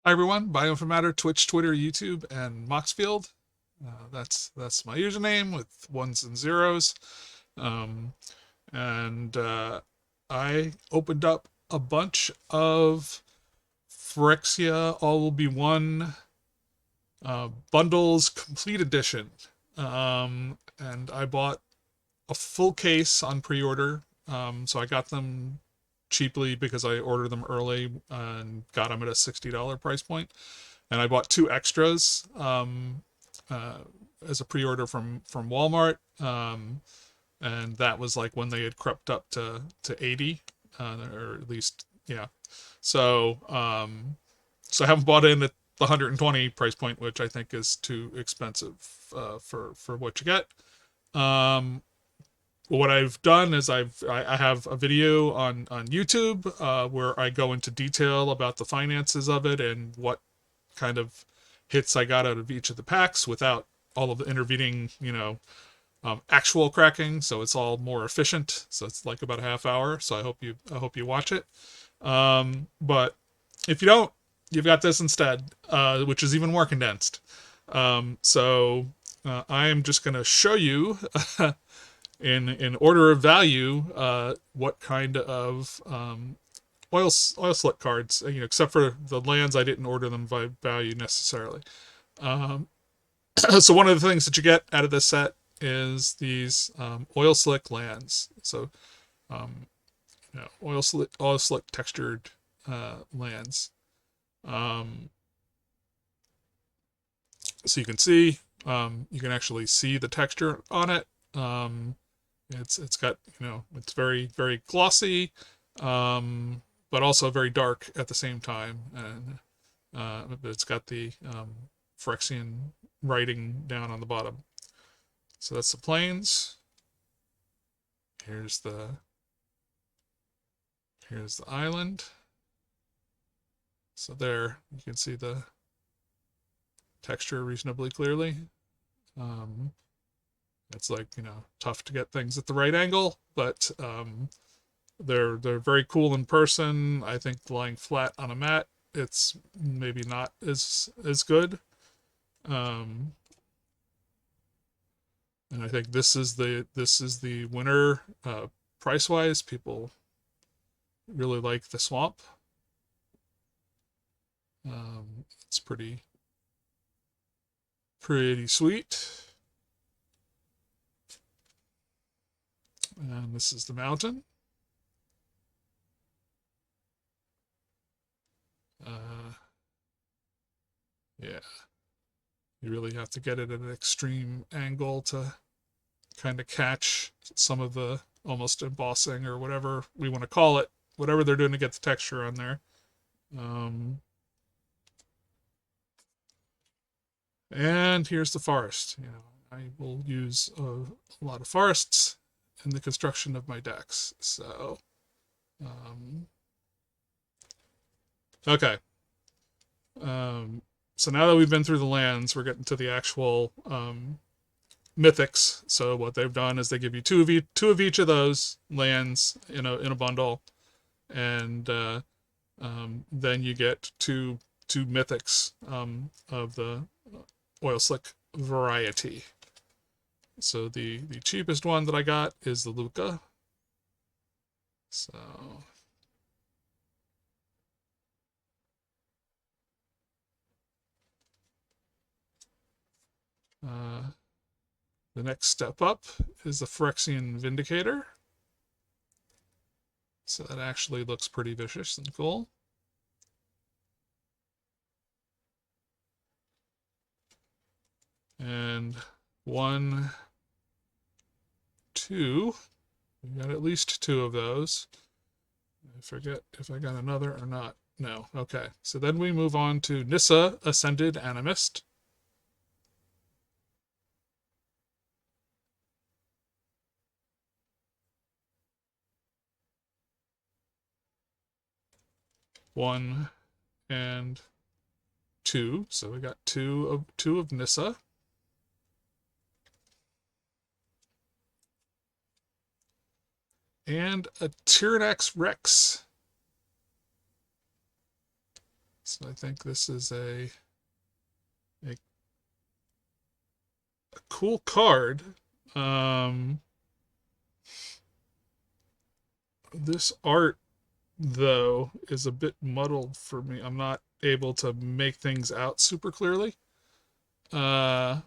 Hi everyone, Bioinformatter, Twitch, Twitter, YouTube, and Moxfield. That's my username with ones and zeros. Um, and I opened up a bunch of Phyrexia All Will Be One bundles, complete edition. And I bought a full case on pre-order. So I got them cheaply because I ordered them early and got them at a $60 price point. And I bought two extras uh, as a pre-order from Walmart, and that was like when they had crept up to 80, or at least yeah. So I haven't bought in at the 120 price point, which I think is too expensive for what you get. Um, what I've done is I have a video on YouTube where I go into detail about the finances of it and what kind of hits I got out of each of the packs without all of the intervening, actual cracking. So it's all more efficient. So it's like about a half hour. So I hope you watch it. But if you don't, you've got this instead, which is even more condensed. So I am just going to show you in order of value what kind of oil slick cards, except for the lands, I didn't order them by value necessarily. Um, so one of the things that you get out of this set is these oil slick lands. So um, oil slick textured lands. Um, so you can actually see the texture on it. Um, it's got it's very glossy, but also very dark at the same time, and but it's got the Phyrexian writing down on the bottom. So that's the plains. Here's the here's the island. So there you can see the texture reasonably clearly. Um, it's like tough to get things at the right angle, but they're very cool in person. I think lying flat on a mat, it's maybe not as good. Um, and I think this is the winner price wise. People really like the swamp. It's pretty sweet. And this is the mountain. Uh, yeah, you really have to get it at an extreme angle to kind of catch some of the almost embossing or whatever we want to call it, whatever they're doing to get the texture on there. Um, and here's the forest. I will use a lot of forests in the construction of my decks. So, um, okay. Um, so now that we've been through the lands, we're getting to the actual mythics. So what they've done is they give you two of each of those lands in a bundle, and then you get two mythics of the oil slick variety. So the cheapest one that I got is the Luca. So uh, the next step up is the Phyrexian Vindicator. So that actually looks pretty vicious and cool. And one, two, we got at least two of those. I forget if I got another or not. No. Okay. So then we move on to Nissa Ascended Animist. One and two. So we got two of Nissa. And a Tyrannex Rex. So I think this is a cool card. Um, this art, though, is a bit muddled for me. I'm not able to make things out super clearly. Uh,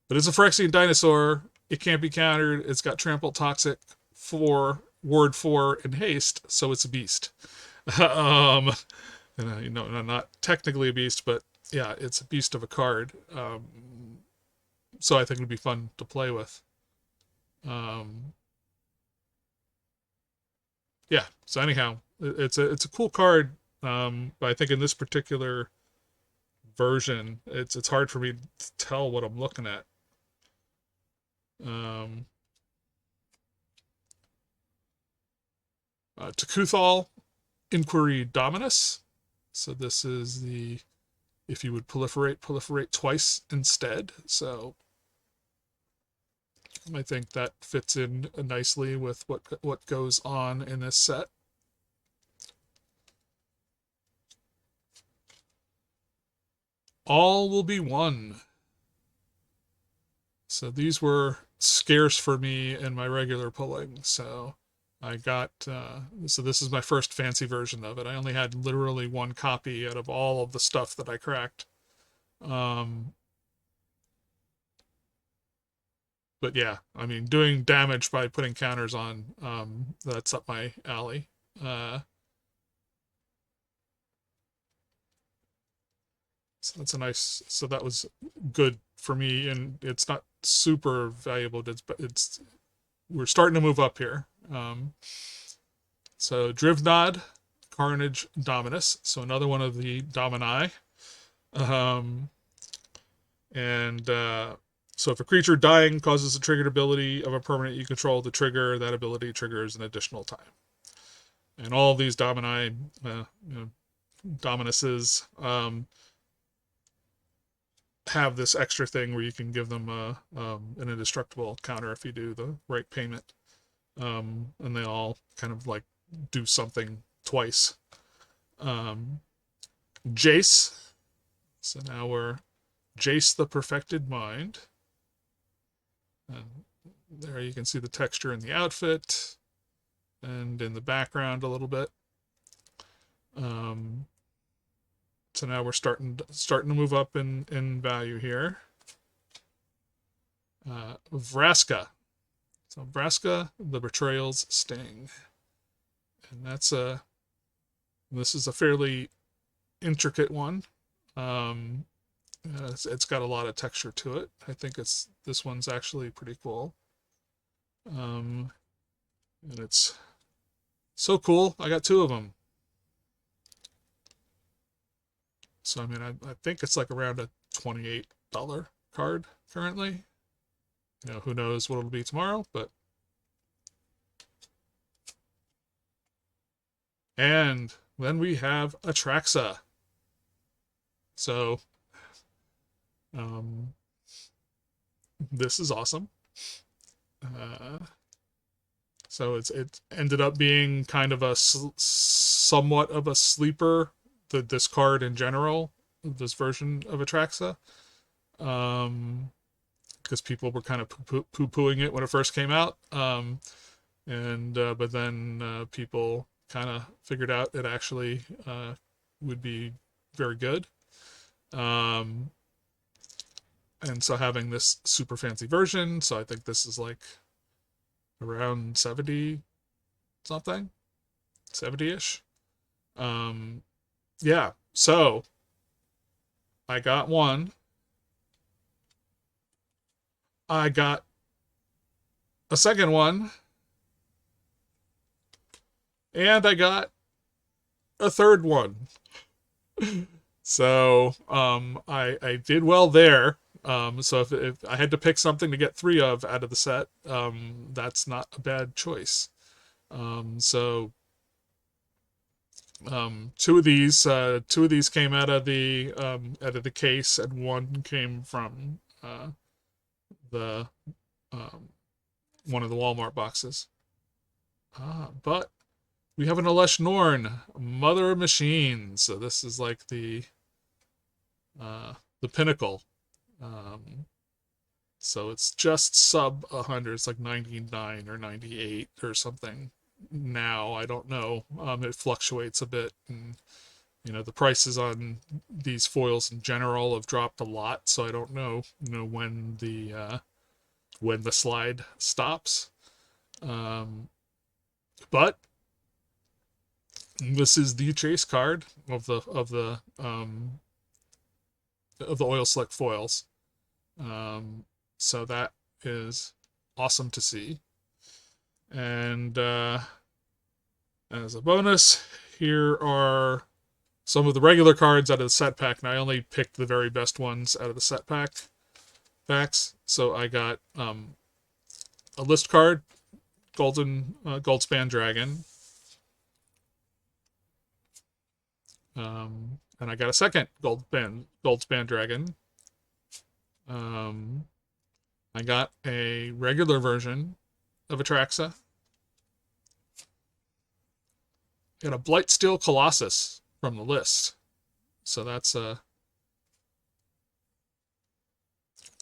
but it's a Phyrexian dinosaur. It can't be countered. It's got trample, toxic, 4, ward 4, and haste, so it's a beast. um, not technically a beast, but yeah, it's a beast of a card. So I think it'd be fun to play with. Um, yeah. So anyhow, it's a cool card. But I think in this particular version, it's hard for me to tell what I'm looking at. Um, Takuthal Inquiry Dominus. So this is the if you would proliferate twice instead. So I think that fits in nicely with what goes on in this set. All will be one. So these were scarce for me in my regular pulling. So I got, so this is my first fancy version of it. I only had literally one copy out of all of the stuff that I cracked. But yeah, I mean, doing damage by putting counters on, that's up my alley. So that's a nice, so that was good for me, and it's not super valuable, but we're starting to move up here. So Drivnod, Carnage, Dominus, so another one of the Domini. Um, and so if a creature dying causes a triggered ability of a permanent you control to trigger, that ability triggers an additional time. And all of these Domini, Dominuses, have this extra thing where you can give them an indestructible counter if you do the right payment. And they all kind of like do something twice. Jace. So now we're Jace the Perfected Mind. And there you can see the texture in the outfit and in the background a little bit. So now we're starting to move up in value here. Vraska. So Vraska, the Betrayal's Sting. And this is a fairly intricate one. It's got a lot of texture to it. I think this one's actually pretty cool. And it's so cool. I got 2 of them. So I mean, I think it's like around a $28 card currently. Who knows what it'll be tomorrow, but. And then we have Atraxa. So, this is awesome. So it ended up being kind of a somewhat of a sleeper, this card in general, this version of Atraxa. Because people were kind of poo-pooing it when it first came out. But then people kind of figured out it actually would be very good. And so having this super fancy version, so I think this is like around 70 something, 70-ish. Yeah, so I got one. I got a second one. And I got a third one. So I did well there. So if I had to pick something to get 3 of out of the set, that's not a bad choice. So 2 of these came out of the case, and 1 came from the one of the Walmart boxes. But We have an Alesh Norn, Mother of Machines. So this is like the pinnacle. Um, so it's just sub 100. It's like 99 or 98 or something now. I don't know. It fluctuates a bit. And, the prices on these foils in general have dropped a lot. So I don't know, when the slide stops. Um, but this is the chase card of the oil slick foils. So that is awesome to see. And as a bonus, here are some of the regular cards out of the set pack. And I only picked the very best ones out of the set packs. So I got a list card, Goldspan Dragon. And I got a second Goldspan Dragon. I got a regular version of Atraxa. Got a Blightsteel Colossus from the list. So that's the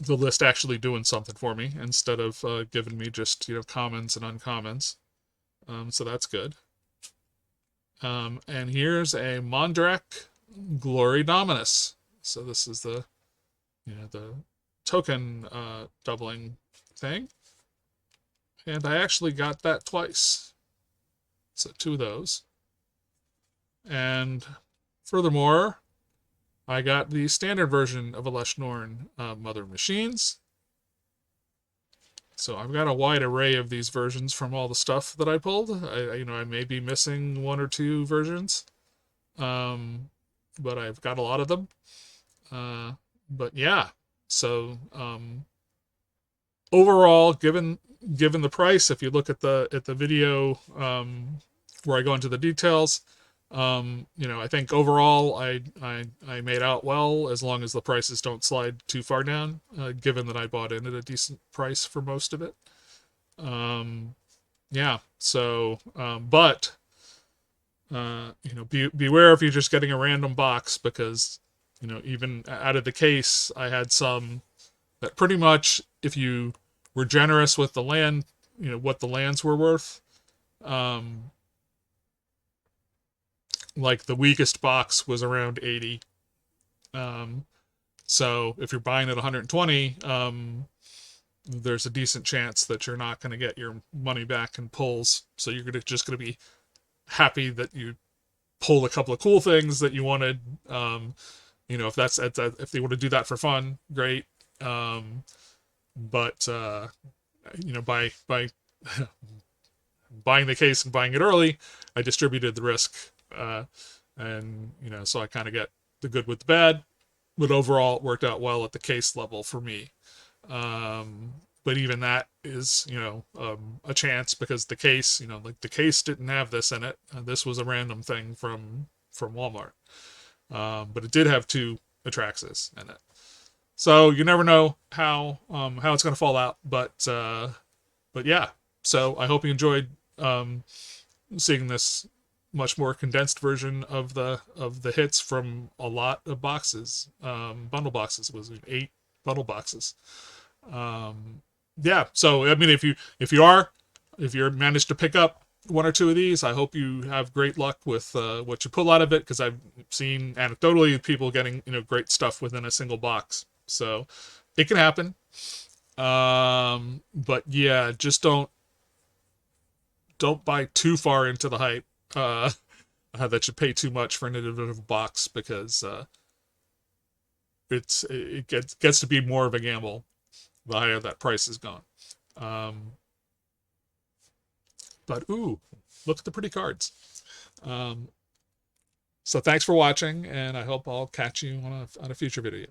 list actually doing something for me instead of giving me just commons and uncommons. So that's good. And here's a Mondrak Glory Dominus. So this is the token doubling thing. And I actually got that twice. So 2 of those. And furthermore, I got the standard version of Alesh Norn Mother Machines. So I've got a wide array of these versions from all the stuff that I pulled. I may be missing 1 or 2 versions, but I've got a lot of them. But yeah, so overall, given the price, if you look at the video where I go into the details, I think overall I made out well, as long as the prices don't slide too far down, given that I bought in at a decent price for most of it. Yeah, so but beware if you're just getting a random box, because even out of the case I had some that pretty much, if you were generous with the land, what the lands were worth, like the weakest box was around 80. So if you're buying at 120, there's a decent chance that you're not going to get your money back in pulls. So you're just going to be happy that you pulled a couple of cool things that you wanted. If they want to do that for fun, great. But by buying the case and buying it early, I distributed the risk, and so I kind of get the good with the bad. But overall, it worked out well at the case level for me. But even that is a chance, because the case, like the case didn't have this in it. This was a random thing from Walmart, but it did have 2 Atraxas in it. So you never know how it's going to fall out. But yeah. So I hope you enjoyed seeing this much more condensed version of the hits from a lot of boxes. Bundle boxes. It was 8 bundle boxes. Yeah. So I mean, if you managed to pick up 1 or 2 of these, I hope you have great luck with what you pull out of it, because I've seen anecdotally people getting great stuff within a single box. So it can happen. But yeah, just don't buy too far into the hype that you pay too much for an individual box, because it gets to be more of a gamble the higher that price is gone. But ooh, look at the pretty cards. So thanks for watching, and I hope I'll catch you on a future video.